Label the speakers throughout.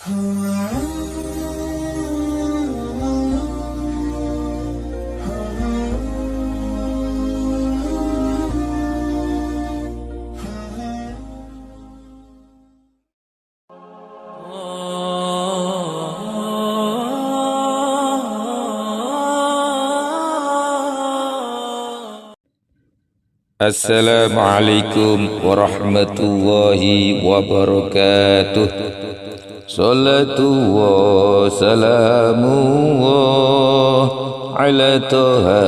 Speaker 1: Assalamualaikum warahmatullahi wabarakatuh. Salatu wa salamu ala toha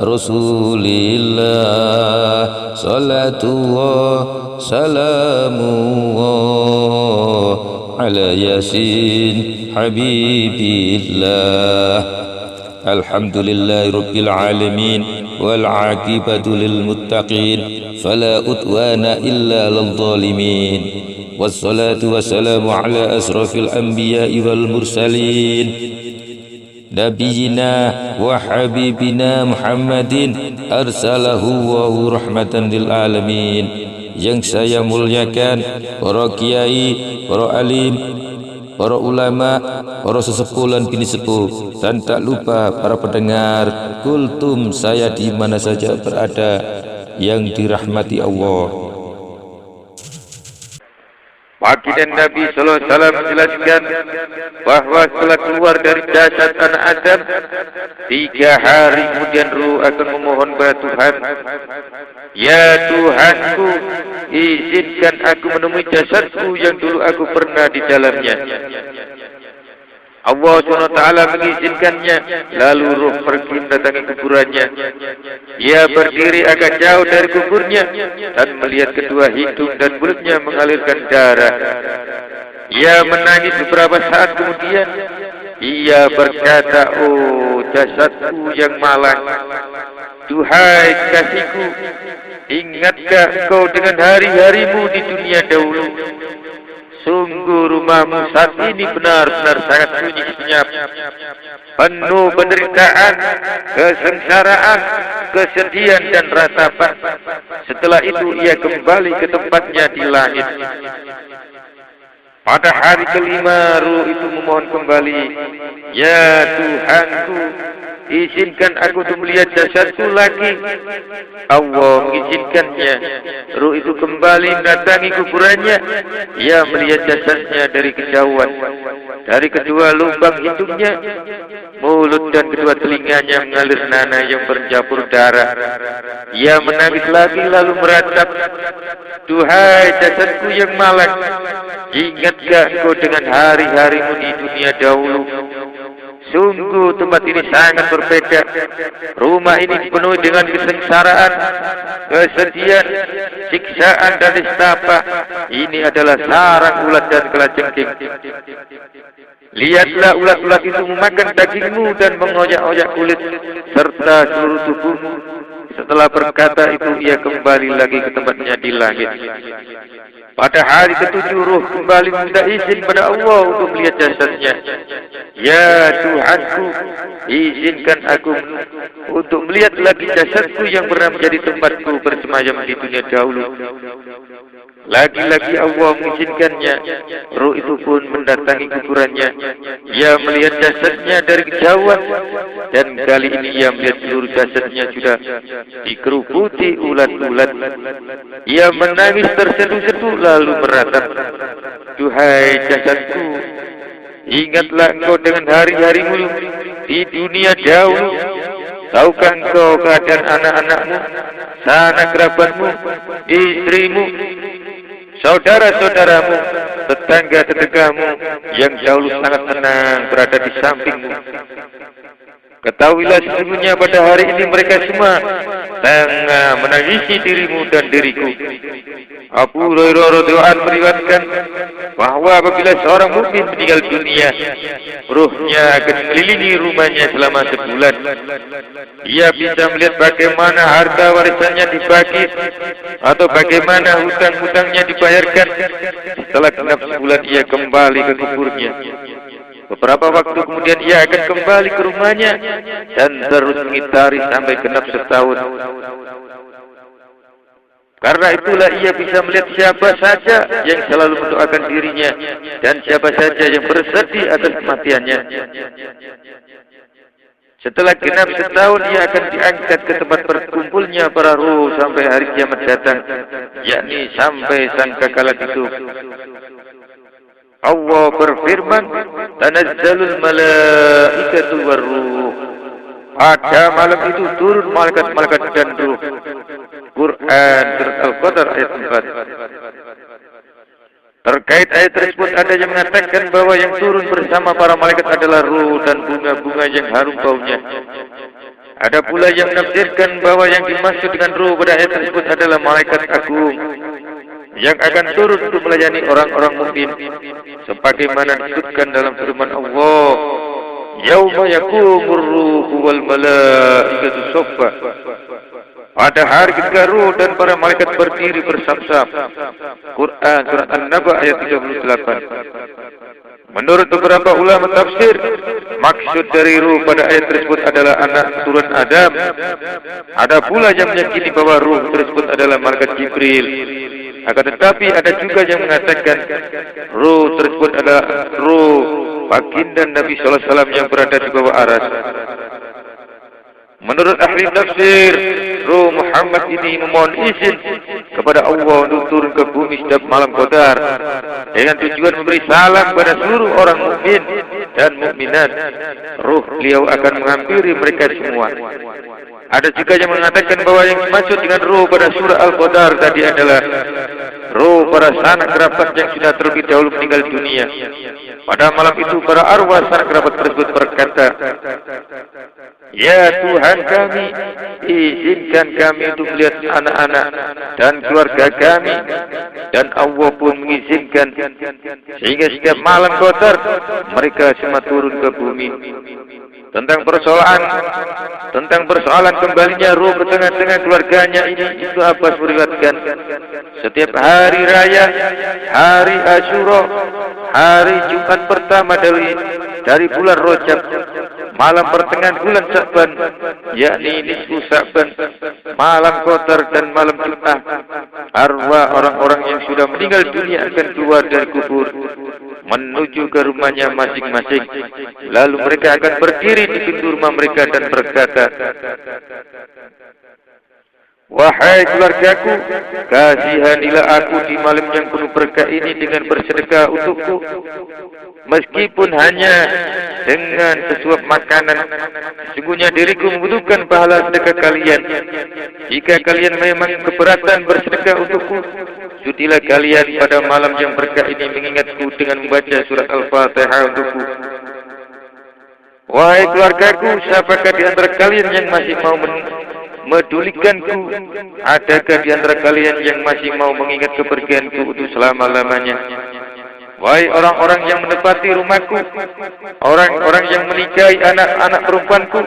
Speaker 1: Rasulillah. Salatu wa salamu ala Yasin Habibillah. Alhamdulillahi Rabbil Alamin wal aqibatu lil muttaqin fala udwana illa lil zalimin. Wassalatu wassalamu ala asrafil anbiya'i wal mursalin nabiyina wa habibina Muhammadin arsalahu wa rahmatan lil alamin. Yang saya muliakan para kiai, para alim, para ulama, para sesepuh dan bini sepuh, dan tak lupa para pendengar kultum saya di mana saja berada yang dirahmati Allah.
Speaker 2: Baginda Nabi sallallahu alaihi wasallam menjelaskan bahwa setelah keluar dari jasad anak Adam 3 hari kemudian ruh akan memohon kepada Tuhan, ya Tuhanku, izinkan aku menemui jasadku yang dulu aku pernah di dalamnya. Allah SWT mengizinkannya, lalu ruh pergi mendatangi kuburannya. Ia berdiri agak jauh dari kuburnya dan melihat kedua hidung dan mulutnya mengalirkan darah. Ia menangis beberapa saat kemudian. Ia berkata, oh jasadku yang malang, duhai kasihku, ingatkah kau dengan hari-harimu di dunia dahulu? Sungguh rumahmu saat ini benar-benar sangat sunyi senyap, penuh penderitaan, kesengsaraan, kesedihan dan ratapan. Setelah itu ia kembali ke tempatnya di langit. Pada hari kelima ruh itu memohon kembali, ya Tuhanku, izinkan aku untuk melihat jasadku lagi. Allah mengizinkannya. Ruh itu kembali mendatangi kuburannya. Ia melihat jasadnya dari kejauhan. Dari kedua lubang hidungnya, mulut dan kedua telinganya mengalir nanah yang bercampur darah. Ia menangis lagi lalu meratap, duhai jasadku yang malang, ingatkah engkau dengan hari-harimu di dunia dahulu? Sungguh tempat ini sangat berbeda. Rumah ini dipenuhi dengan kesengsaraan, kesedihan, siksaan dan nistapa. Ini adalah sarang ulat dan kalajengking. Lihatlah ulat-ulat itu memakan dagingmu dan mengoyak-oyak kulit serta seluruh tubuhmu. Setelah berkata itu ia kembali lagi ke tempatnya di langit. Pada hari ke-7 ruh kembali meminta izin pada Allah untuk melihat jasadnya. Ya Tuhanku, izinkan aku untuk melihat lagi jasadku yang pernah menjadi tempatku bersemayam di dunia dahulu. Lagi-lagi Allah mengizinkannya. Ruh itu pun mendatangi kuburannya. Ia melihat jasadnya dari kejauhan, dan kali ini ia melihat seluruh jasadnya sudah dikeruputi ulat-ulat. Ia menangis terseduh-seduh lalu meratap, duhai jasadku, ingatlah engkau dengan hari-harimu di dunia dahulu. Tahukah engkau keadaan anak-anakmu, sanak kerabatmu, istrimu, saudara-saudaramu, tetangga-tetanggamu yang dahulu sangat senang berada di sampingmu? Ketahuilah sesungguhnya pada hari ini mereka semua tengah menangisi dirimu dan diriku. Abu Hurairah radhiyallahu anhu meriwayatkan bahwa apabila seorang mukmin meninggal dunia, ruhnya akan mengelilingi rumahnya selama sebulan. Ia bisa melihat bagaimana harta warisannya dibagi atau bagaimana hutang-hutangnya dibayarkan. Setelah genap sebulan ia kembali ke kuburnya. Beberapa waktu kemudian ia akan kembali ke rumahnya dan terus mengitari sampai genap setahun. Karena itulah ia bisa melihat siapa saja yang selalu mendoakan dirinya dan siapa saja yang bersedih atas kematiannya. Setelah genap setahun ia akan diangkat ke tempat berkumpulnya para ruh sampai hari kiamat datang, yakni sampai sangkakala itu. Allah berfirman, "Tanazzalul malaikatu warruh." Pada malam itu turun malaikat-malaikat dan ruh. Quran surat Al-Qadar ayat 4. Terkait ayat tersebut ada yang mengatakan bahwa yang turun bersama para malaikat adalah ruh dan bunga-bunga yang harum baunya. Ada pula yang menafsirkan bahwa yang dimaksud dengan ruh pada ayat tersebut adalah malaikat agung yang akan turun untuk melayani orang-orang mukmin, sebagaimana disebutkan dalam firman Allah, "Yauma yaqumur ruhu wal malaikatu shaffa." Pada hari ketika ruh dan para malaikat berdiri bersaf-saf. Quran surat An-Naba ayat 38. Menurut beberapa ulama tafsir, maksud dari ruh pada ayat tersebut adalah anak keturunan Adam. Ada pula yang meyakini bahwa ruh tersebut adalah malaikat Jibril. Akan tetapi ada juga yang mengatakan ruh tersebut adalah ruh baginda Nabi sallallahu alaihi wasallam yang berada di bawah aras. Menurut ahli tafsir, ruh Muhammad ini memohon izin kepada Allah untuk turun ke bumi setiap malam Qadar dengan tujuan memberi salam kepada seluruh orang mukmin dan mukminat. Ruh beliau akan menghampiri mereka semua. Ada juga yang mengatakan bahwa yang dimaksud dengan ruh pada surah Al-Qadar tadi adalah ruh para sanak kerabat yang sudah terlebih dahulu meninggal dunia. Pada malam itu para arwah sanak kerabat tersebut berkata, "Ya Tuhan kami, izinkan kami untuk melihat anak-anak dan keluarga kami." Dan Allah pun mengizinkan, sehingga setiap malam Qadar mereka semua turun ke bumi. Tentang persoalan kembalinya ruh ke tengah-tengah keluarganya ini, Ibnu Abbas meriwayatkan, setiap hari raya, hari Asyura, hari Jumat pertama dari bulan Rajab, malam pertengahan bulan Sya'ban, yakni nisfu Sya'ban, malam Qadar dan malam Jumat, arwah orang-orang yang sudah meninggal dunia akan keluar dari kubur menuju ke rumahnya masing-masing. Lalu mereka akan berdiri di pintu rumah mereka dan berkata, "Wahai keluargaku, kasihanilah aku di malam yang penuh berkah ini dengan bersedekah untukku. Meskipun hanya dengan sesuap makanan, sesungguhnya diriku membutuhkan pahala sedekah kalian. Jika kalian memang keberatan bersedekah untukku, sutilah kalian pada malam yang berkah ini mengingatku dengan membaca surat Al-Fatihah untukku. Wahai keluargaku, siapakah di antara kalian yang masih mau medulikanku? Adakah di antara kalian yang masih mau mengingat kepergianku untuk selama-lamanya? Wahai orang-orang yang menepati rumahku, orang-orang yang menikahi anak-anak perempuanku,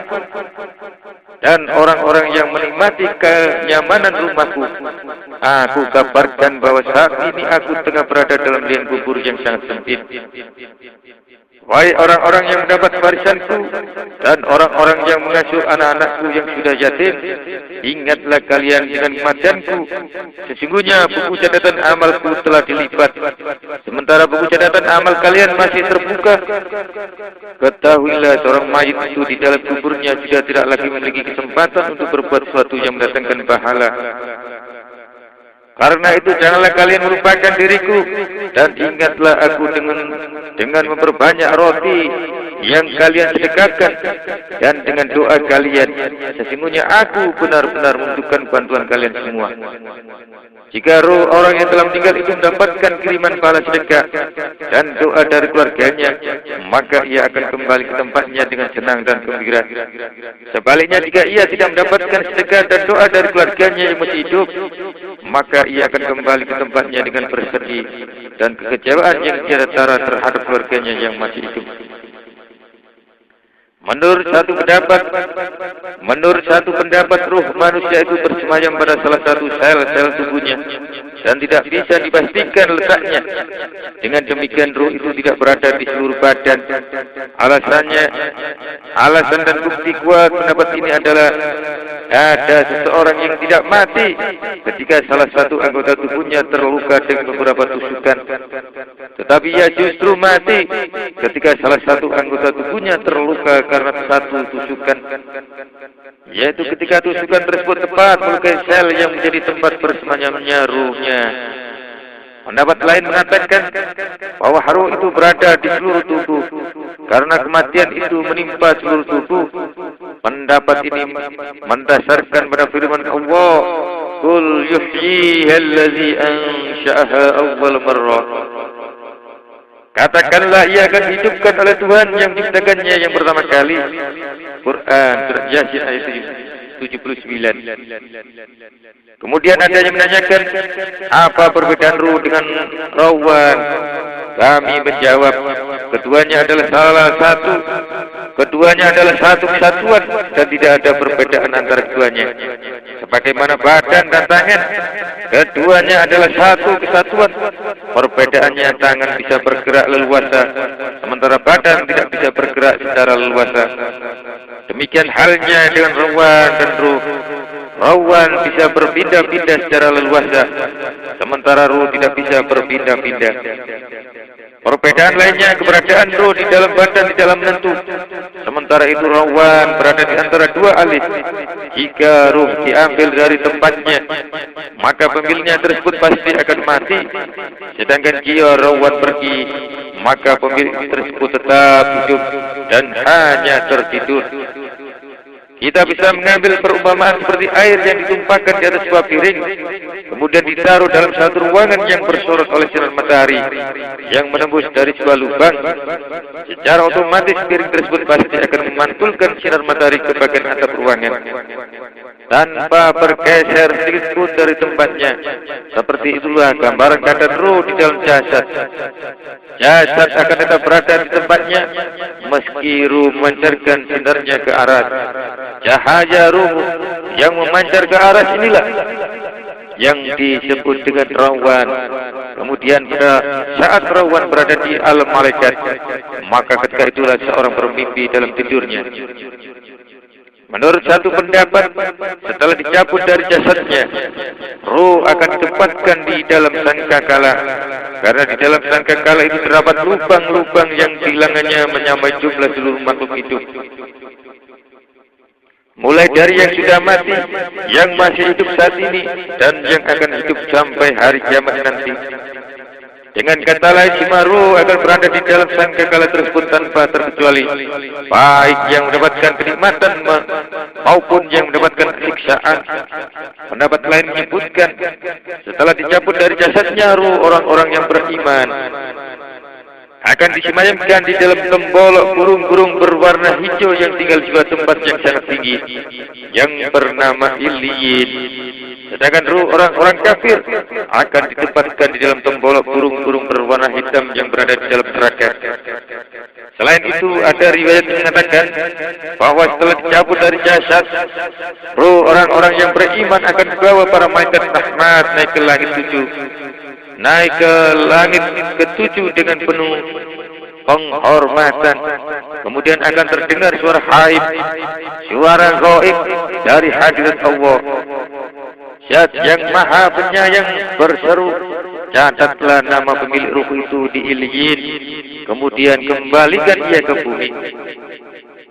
Speaker 2: dan orang-orang yang menikmati kenyamanan rumahku, aku kabarkan bahwa saat ini aku tengah berada dalam liang kubur yang sangat sempit. Wahai orang-orang yang mendapat warisanku dan orang-orang yang mengasuh anak-anakku yang sudah yatim, ingatlah kalian dengan kematianku. Sesungguhnya buku catatan amalku telah dilipat, sementara buku catatan amal kalian masih terbuka. Ketahuilah, seorang mayit itu di dalam kuburnya sudah tidak lagi memiliki kesempatan untuk berbuat sesuatu yang mendatangkan pahala. Karena itu janganlah kalian melupakan diriku, dan ingatlah aku dengan memperbanyak roti yang kalian sedekahkan dan dengan doa kalian. Sesungguhnya aku benar-benar membutuhkan bantuan kalian semua. Jika roh orang yang telah meninggal itu mendapatkan kiriman pahala sedekah dan doa dari keluarganya, maka ia akan kembali ke tempatnya dengan senang dan gembira. Sebaliknya, jika ia tidak mendapatkan sedekah dan doa dari keluarganya yang masih hidup, maka ia akan kembali ke tempatnya dengan bersedih dan kekecewaan yang tiada tara terhadap keluarganya yang masih hidup. Menurut satu pendapat, ruh manusia itu bersemayam pada salah satu sel-sel tubuhnya, dan tidak bisa dipastikan letaknya. Dengan demikian ruh itu tidak berada di seluruh badan. Alasan dan bukti kuat pendapat ini adalah ada seseorang yang tidak mati ketika salah satu anggota tubuhnya terluka dengan beberapa tusukan, tetapi ia justru mati ketika salah satu anggota tubuhnya terluka karena satu tusukan, yaitu ketika tusukan tersebut tepat melukai sel yang menjadi tempat bersemayamnya ruhnya. Pendapat lain mengatakan bahwa ruh itu berada di seluruh tubuh karena kematian itu menimpa seluruh tubuh. Pendapat ini mendasarkan pada firman Allah, "Qul yuhyiha allazi ansha'aha awwal marrah." Katakanlah ia akan hidupkan oleh Tuhan yang menciptakannya yang pertama kali. Quran surat Yasin ayat 79. Kemudian ada yang menanyakan, apa perbedaan ruh dengan rawan? Kami menjawab, keduanya adalah satu kesatuan dan tidak ada perbedaan antara keduanya. Sebagaimana badan dan tangan, keduanya adalah satu kesatuan. Perbedaannya, tangan bisa bergerak leluasa, sementara badan tidak bisa bergerak secara leluasa. Demikian halnya dengan rawan dan ruh. Rawan bisa berpindah-pindah secara leluasa, sementara ruh tidak bisa berpindah-pindah. Perbedaan lainnya, keberadaan ruh di dalam badan tidaklah menentu. Sementara itu rawan berada di antara dua alis. Jika ruh diambil dari tempatnya, maka pemiliknya tersebut pasti akan mati. Sedangkan jika rawan pergi, maka pemilik tersebut tetap hidup dan hanya tertidur. Kita bisa mengambil perumpamaan seperti air yang ditumpahkan di atas sebuah piring, kemudian ditaruh dalam satu ruangan yang bersorot oleh sinar matahari yang menembus dari sebuah lubang. Secara otomatis piring tersebut pasti akan memantulkan sinar matahari ke bagian atap ruangan tanpa bergeser sedikit pun dari tempatnya. Seperti itulah gambaran keadaan ruh di dalam jasad. Jasad akan tetap berada di tempatnya meski ruh memancarkan sinarnya ke aras. Cahaya ruh yang memancar ke aras inilah yang disebut dengan rawan. Kemudian pada saat rawan berada di alam malaikat, maka ketika itulah seorang bermimpi dalam tidurnya. Menurut satu pendapat, setelah dicabut dari jasadnya, ruh akan ditempatkan di dalam sangkakala. Karena di dalam sangkakala itu terdapat lubang-lubang yang bilangannya menyamai jumlah seluruh makhluk hidup. Mulai dari yang sudah mati, yang masih hidup saat ini, dan yang akan hidup sampai hari kiamat nanti. Dengan kata lain, semua ruh akan berada di dalam sangkakala tersebut tanpa terkecuali, baik yang mendapatkan kenikmatan maupun yang mendapatkan siksaan. Pendapat lain menyebutkan, setelah dicabut dari jasadnya, ruh orang-orang yang beriman akan disemayamkan di dalam tembolok burung-burung berwarna hijau yang tinggal di sebuah tempat yang sangat tinggi yang bernama Iliyin. Sedangkan ruh orang-orang kafir akan ditempatkan di dalam tembolok burung-burung berwarna hitam yang berada di dalam neraka. Selain itu, ada riwayat yang mengatakan bahwa setelah dicabut dari jasad, ruh orang-orang yang beriman akan dibawa para malaikat rahmat naik ke langit tujuh. Naik ke langit ketujuh dengan penuh penghormatan. Kemudian akan terdengar suara haib, suara gaib dari hadirat Allah. Zat yang maha penyayang berseru, catatlah nama pemilik ruh itu di Iliyin, kemudian kembalikan ia ke bumi.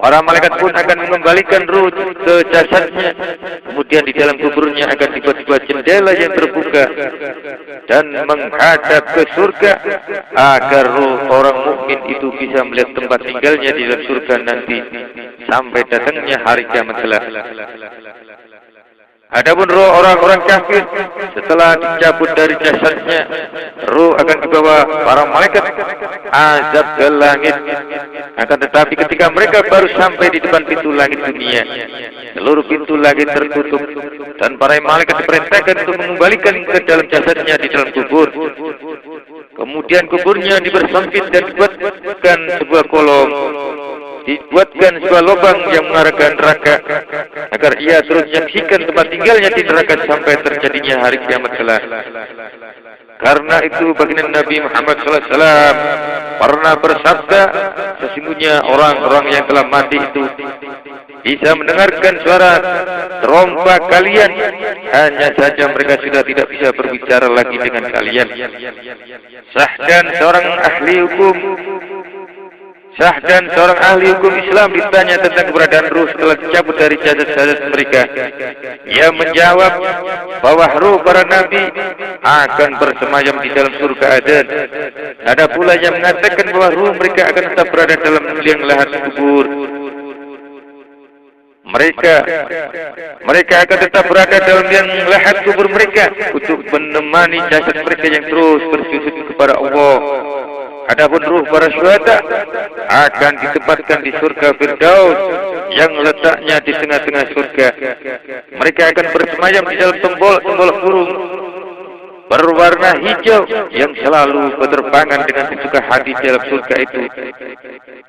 Speaker 2: Para malaikat pun akan mengembalikan ruh ke jasadnya. Kemudian di dalam kuburnya akan dibuat jendela yang terbuka dan menghadap ke surga agar ruh orang mukmin itu bisa melihat tempat tinggalnya di dalam surga nanti sampai datangnya hari kiamat kelak. Adapun roh orang-orang kafir setelah dicabut dari jasadnya, roh akan dibawa para malaikat azab ke langit. Akan tetapi ketika mereka baru sampai di depan pintu langit dunia, seluruh pintu langit tertutup dan para malaikat diperintahkan untuk mengembalikan ke dalam jasadnya di dalam kubur. Kemudian kuburnya dipersempit dan dibuatkan sebuah kolom. dibuatkan sebuah lubang yang mengarah ke neraka, agar ia terus menyaksikan tempat tinggalnya di neraka sampai terjadinya hari kiamat kelak. Karena itu baginda Nabi Muhammad SAW pernah bersabda, sesungguhnya orang-orang yang telah mati itu bisa mendengarkan suara trompa kalian, hanya saja mereka sudah tidak bisa berbicara lagi dengan kalian. Sahdan seorang ahli hukum Islam ditanya tentang keberadaan ruh setelah dicabut dari jasad-jasad mereka. Ia menjawab bahwa ruh para nabi akan bersemayam di dalam surga Aden. Ada pula yang mengatakan bahwa ruh mereka akan tetap berada dalam liang lahat kubur. Mereka akan tetap berada dalam liang lahat kubur mereka untuk menemani jasad mereka yang terus bersujud kepada Allah. Adapun ruh para syuhada akan ditempatkan di surga Firdaus yang letaknya di tengah-tengah surga. Mereka akan bersemayam di dalam tembok-tembok burung berwarna hijau yang selalu berterbangan dengan sesuka hati dalam surga itu,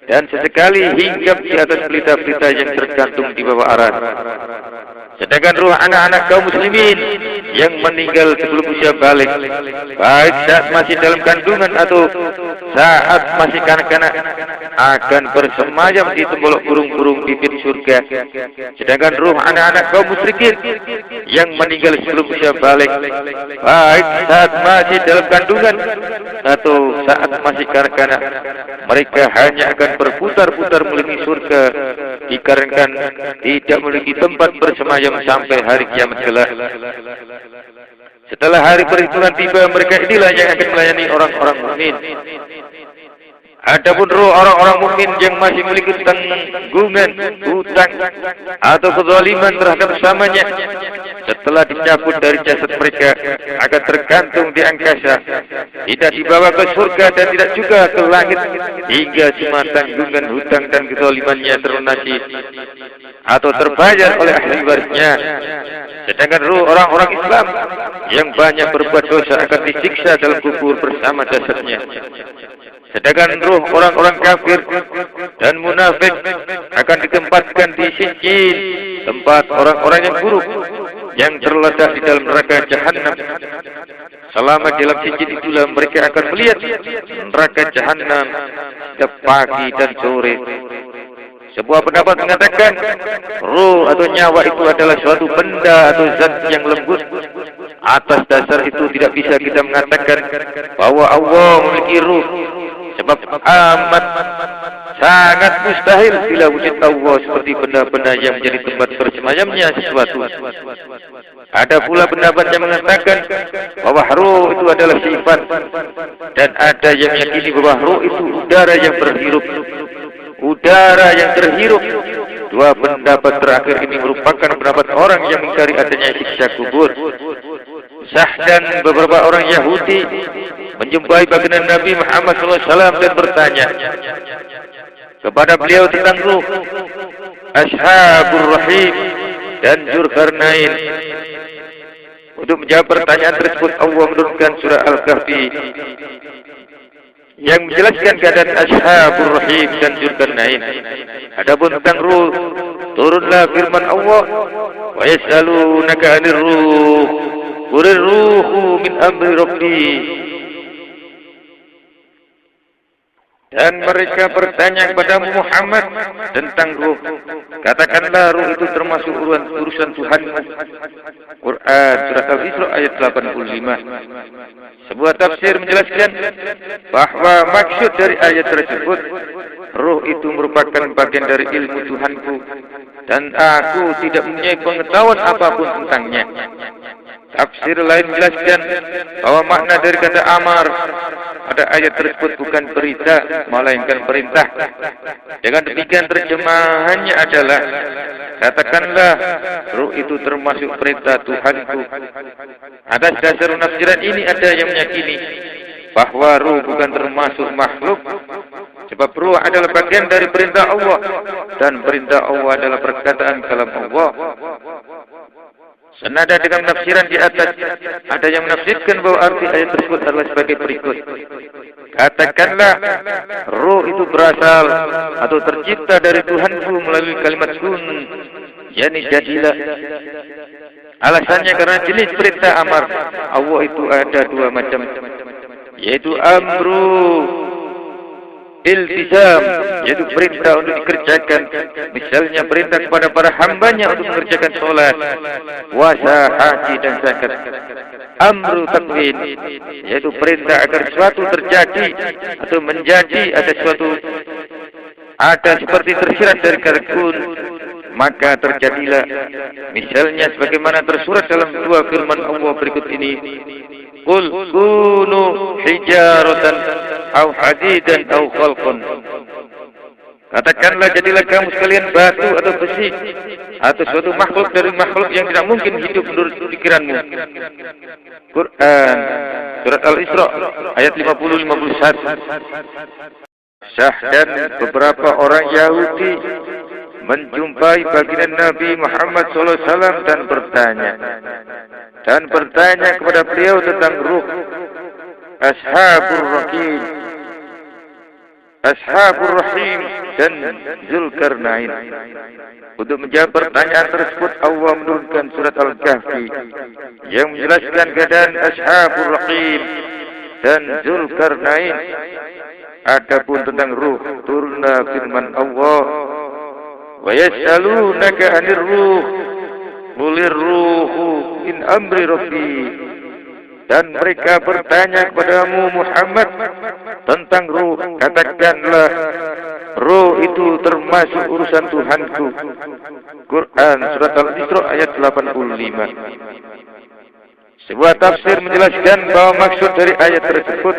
Speaker 2: dan sesekali hinggap di atas pelita-pelita yang tergantung di bawah aras. Sedangkan ruh anak-anak kaum muslimin yang meninggal sebelum usia balik, baik saat masih dalam kandungan atau saat masih kanak-kanak, akan bersemayam di tembok burung-burung bibir surga. Sedangkan ruh anak-anak kaum musyrikin yang meninggal sebelum usia balik, baik saat masih dalam kandungan atau saat masih kanak-kanak, mereka hanya akan berputar-putar meliputi surga, dikarenakan tidak memiliki tempat bersemayam sampai hari kiamat kelak. Setelah hari perhitungan tiba, mereka inilah yang akan melayani orang-orang mukmin. Adapun roh orang-orang mukmin yang masih memiliki tanggungan, hutang atau kezaliman terhadap sesamanya, setelah dicabut dari jasad mereka, akan tergantung di angkasa, tidak dibawa ke surga dan tidak juga ke langit, hingga semua tanggungan, hutang dan kezalimannya terlunasi atau terbayar oleh ahli warisnya. Sedangkan ruh orang-orang Islam yang banyak berbuat dosa akan disiksa dalam kubur bersama jasadnya. Sedangkan ruh orang-orang kafir dan munafik akan ditempatkan di Sijjin, tempat orang-orang yang buruk yang terletak di dalam neraka Jahannam. Selama dalam Sijjin itulah mereka akan melihat neraka Jahannam setiap pagi dan sore. Sebuah pendapat mengatakan ruh atau nyawa itu adalah suatu benda atau zat yang lembut. Atas dasar itu tidak bisa kita mengatakan bahwa Allah memiliki ruh, sebab amat sangat mustahil bila wujud Allah seperti benda-benda yang menjadi tempat bersemayamnya sesuatu. Ada pula pendapat yang mengatakan bahwa ruh itu adalah sifat, dan ada yang meyakini bahwa ruh itu udara yang berhirup. Udara yang terhirup. Dua pendapat terakhir ini merupakan pendapat orang yang mengingkari adanya siksa kubur. Sahdan beberapa orang Yahudi menjumpai baginda Nabi Muhammad SAW dan bertanya kepada beliau tentang ruh, Ashabur Rahim dan Dzulkarnain. Untuk menjawab pertanyaan tersebut, Allah menurunkan surah Al-Kahfi yang menjelaskan keadaan Ashabur Rahim dan Dzulkarnain. Adapun tentang ruh, turunlah firman Allah, wa yas'alunaka 'anir ruh, qul ruhu min amri rabbi. Dan mereka bertanya kepada Muhammad tentang ruh. Katakanlah ruh itu termasuk urusan Tuhanmu. Quran Surat Al-Isra ayat 85. Sebuah tafsir menjelaskan bahwa maksud dari ayat tersebut, ruh itu merupakan bagian dari ilmu Tuhanku, dan aku tidak mempunyai pengetahuan apapun tentangnya. Tafsir lain menjelaskan bahwa makna dari kata amar pada ayat tersebut bukan perintah, melainkan perintah. Dengan demikian terjemahannya adalah, katakanlah ruh itu termasuk perintah Tuhanku. Atas dasar penafsiran ini ada yang meyakini bahwa ruh bukan termasuk makhluk, sebab ruh adalah bagian dari perintah Allah, dan perintah Allah adalah perkataan kalam Allah. Senada dengan penafsiran di atas, ada yang menafsirkan bahwa arti ayat tersebut adalah sebagai berikut. Katakanlah, roh itu berasal atau tercipta dari Tuhanku melalui kalimat kun, yakni jadilah. Alasannya karena jenis perintah amar Allah itu ada dua macam, yaitu amru iltizam, yaitu perintah untuk dikerjakan. Misalnya perintah kepada para hambanya untuk mengerjakan solat, puasa, haji dan zakat. Amru takwin, yaitu perintah agar sesuatu terjadi atau menjadi, ada seperti tersirat dari kata kun, maka terjadilah. Misalnya sebagaimana tersurat dalam dua firman Allah berikut ini, Qul kunu hijaratan au hadidan au khalqan. Katakanlah, jadilah kamu sekalian batu atau besi atau suatu makhluk dari makhluk yang tidak mungkin hidup menurut pikiranmu. Quran Surat Al-Isra ayat 50-51. Syah dan beberapa orang Yahudi menjumpai baginda Nabi Muhammad SAW dan bertanya kepada beliau tentang ruh. Ashabur Rahim dan Zulkarnain. Untuk menjawab pertanyaan tersebut, Allah menurunkan surat Al-Kahfi yang menjelaskan keadaan Ashabur Rahim dan Zulkarnain. Adapun tentang ruh, turunlah firman Allah, wa yas'alunaka 'anir ruh qulir ruhu min amri rabbi. Dan mereka bertanya kepadamu Muhammad tentang ruh, katakanlah ruh itu termasuk urusan Tuhanku. Quran Surat Al-Isra ayat 85. Sebuah tafsir menjelaskan bahwa maksud dari ayat tersebut,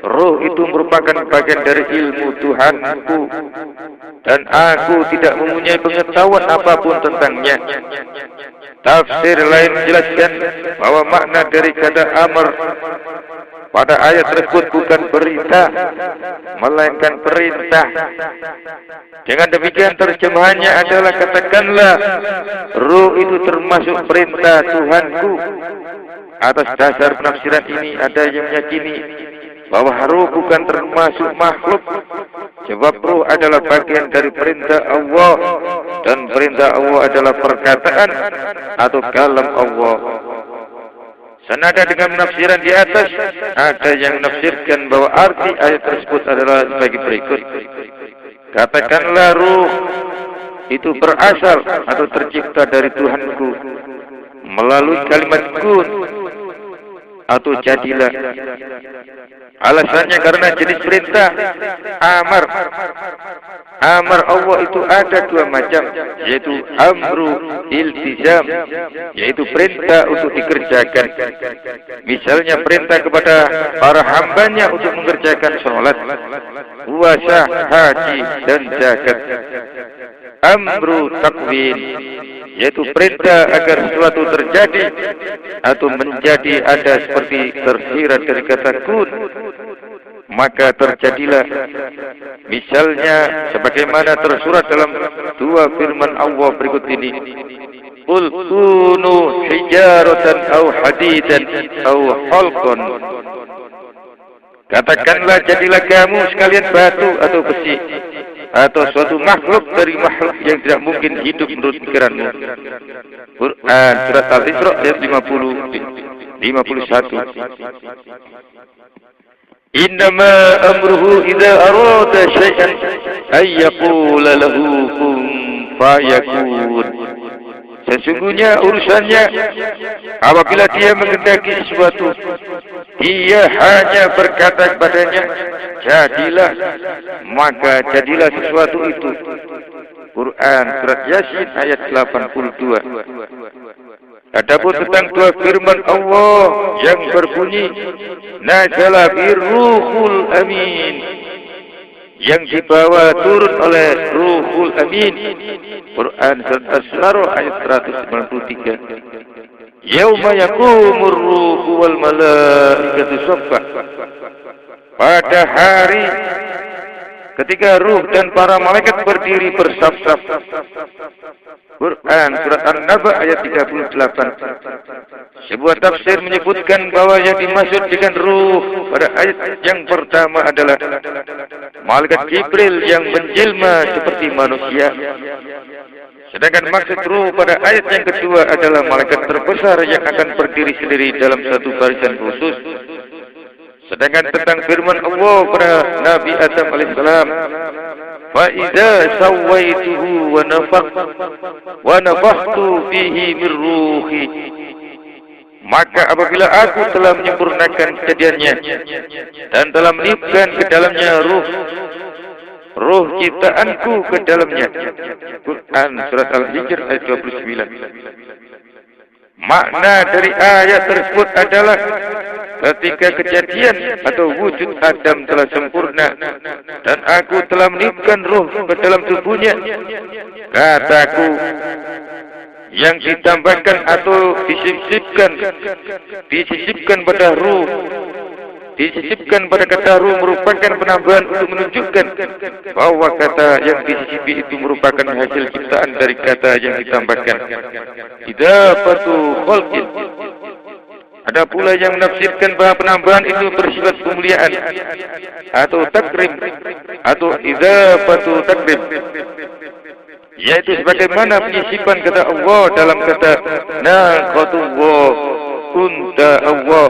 Speaker 2: ruh itu merupakan bagian dari ilmu Tuhanku dan aku tidak mempunyai pengetahuan apapun tentangnya. Tafsir lain menjelaskan bahwa makna dari kata amr pada ayat tersebut bukan perintah, melainkan perintah. Dengan demikian terjemahannya adalah, katakanlah ruh itu termasuk perintah Tuhanku. Atas dasar penafsiran ini ada yang meyakini bahwa ruh bukan termasuk makhluk, sebab ruh adalah bagian dari perintah Allah, dan perintah Allah adalah perkataan atau kalam Allah. Senada dengan penafsiran di atas, ada yang menafsirkan bahwa arti ayat tersebut adalah sebagai berikut. Katakanlah ruh itu berasal atau tercipta dari Tuhanku melalui kalimat kun atau jadilah. Alasannya karena jenis perintah amar Allah itu ada dua macam, yaitu amru iltizam, yaitu perintah untuk dikerjakan. Misalnya perintah kepada para hambanya untuk mengerjakan sholat, puasa, haji dan zakat. Amru takwin, yaitu perintah agar sesuatu terjadi atau menjadi, ada seperti tersirat dari kata kun, maka terjadilah. Misalnya sebagaimana tersurat dalam dua firman Allah berikut ini, Qul kunu hijaratan au hadidan au khalqan. Katakanlah, jadilah kamu sekalian batu atau besi atau suatu makhluk dari makhluk yang tidak mungkin hidup menurut pikiranmu. Quran Surat Al-Isra ayat 51. Innama amruhu idza arada syai'an ay yaqula lahu kun fayakun. Sesungguhnya urusannya apabila dia menghendaki sesuatu, dia hanya berkata kepadanya, jadilah, maka jadilah sesuatu itu. Quran Surat Yasin ayat 82. Adapun tentang dua firman Allah yang berbunyi nazala birruhul amin, yang dibawa turun oleh Ruhul Amin, Quran Surat Asy-Syu'ara ayat 193. Yauma yaqumur ruhu wal malaikatu saffah, pada hari ketika ruh dan para malaikat berdiri bersaf-saf. Quran surat An-Naba ayat 38. Sebuah tafsir menyebutkan bahwa yang dimaksud dengan ruh pada ayat yang pertama adalah malaikat Jibril yang menjelma seperti manusia. Sedangkan maksud ruh pada ayat yang kedua adalah malaikat terbesar yang akan berdiri sendiri dalam satu barisan khusus. Sedangkan tentang firman Allah pada Nabi Adam alaihissalam, "Fa idza sawaituhu wa nafakhtu fihi min ruhi." Maka apabila aku telah menyempurnakan kejadiannya dan telah meniupkan ke dalamnya ruh ciptaanku ke dalamnya. Quran surat Al-Hijr ayat 29. Makna dari ayat tersebut adalah ketika kejadian atau wujud Adam telah sempurna dan aku telah meniupkan ruh ke dalam tubuhnya, kataku yang ditambahkan atau disisipkan pada ruh, disisipkan pada kata ruh merupakan penambahan untuk menunjukkan bahwa kata yang disisipi itu merupakan hasil ciptaan dari kata yang ditambahkan. Idafatu khalqin. Ada pula yang menafsirkan bahwa penambahan itu bersifat pemuliaan atau takrim atau idafatu takrim, yaitu sebagaimana penyisipan kata Allah dalam kata naqatullah kunta Allah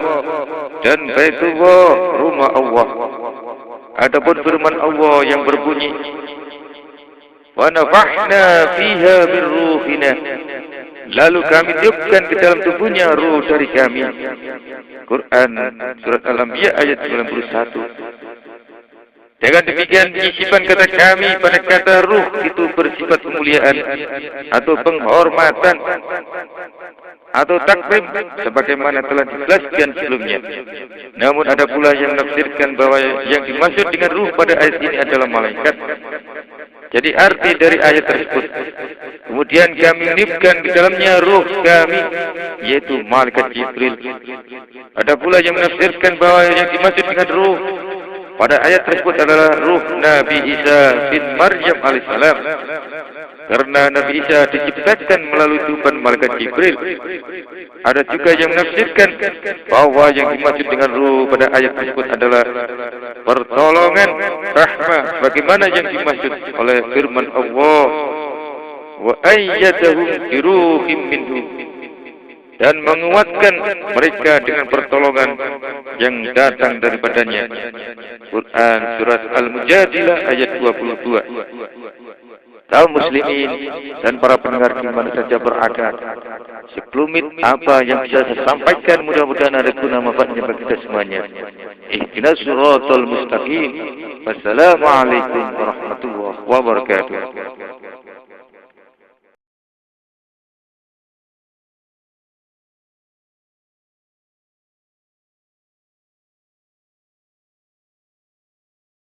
Speaker 2: dan baitullah rumah Allah. Adapun firman Allah yang berbunyi wa nafakhna fiha min ruhina, lalu kami tiupkan ke dalam tubuhnya ruh dari kami. Quran surat Al-Anbiya ayat 91. Dengan demikian penyisipan kata kami pada kata ruh itu bersifat pemuliaan atau penghormatan atau takrim sebagaimana telah dijelaskan sebelumnya. Namun ada pula yang menafsirkan bahwa yang dimaksud dengan ruh pada ayat ini adalah malaikat. Jadi arti dari ayat tersebut, kemudian kami meniupkan di dalamnya ruh kami, yaitu malaikat Jibril. Ada pula yang menafsirkan bahwa yang dimaksud dengan ruh pada ayat tersebut adalah ruh Nabi Isa bin Maryam alaihissalam, karena Nabi Isa diciptakan melalui tiupan malaikat Jibril. Ada juga yang menafsirkan bahwa yang dimaksud dengan ruh pada ayat tersebut adalah pertolongan, rahmah, bagaimana yang dimaksud oleh firman Allah, wa ayyadahum bi ruhim minhu, dan menguatkan mereka dengan pertolongan yang datang daripadanya. Quran surat Al-Mujadilah ayat 22. Kaum muslimin dan para pendengar di mana saja berada, sekelumit apa yang bisa saya sampaikan mudah-mudahan ada guna manfaatnya bagi kita semuanya. Ihdinas siratal mustaqim. Wassalamualaikum warahmatullahi wabarakatuh.